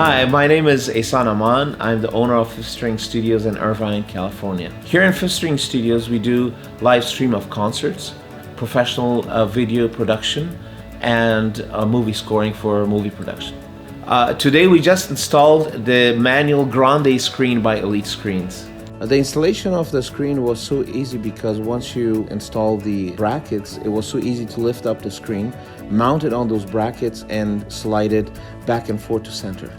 Hi, my name is Ehsan Aman. I'm the owner of Fifth String Studios in Irvine, California. Here in Fifth String Studios, we do live stream of concerts, professional video production, and movie scoring for movie production. Today we just installed the Manual Grande screen by Elite Screens. The installation of the screen was so easy because once you install the brackets, it was so easy to lift up the screen, mount it on those brackets, and slide it back and forth to center.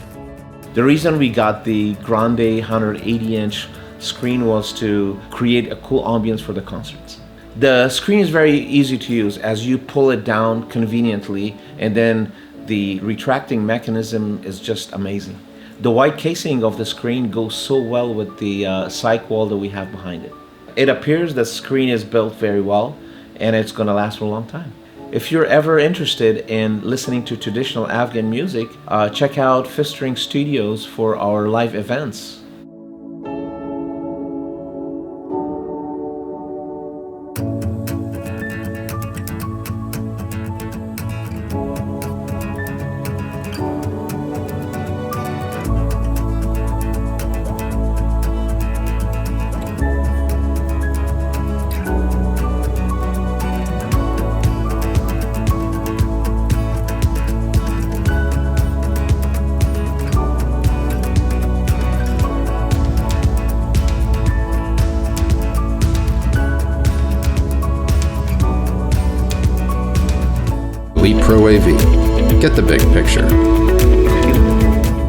The reason we got the Grande 180-inch screen was to create a cool ambience for the concerts. The screen is very easy to use as you pull it down conveniently, and then the retracting mechanism is just amazing. The white casing of the screen goes so well with the cyc wall that we have behind it. It appears the screen is built very well and it's going to last for a long time. If you're ever interested in listening to traditional Afghan music, check out Fifth String Studios for our live events. Elite ProAV. Get the big picture.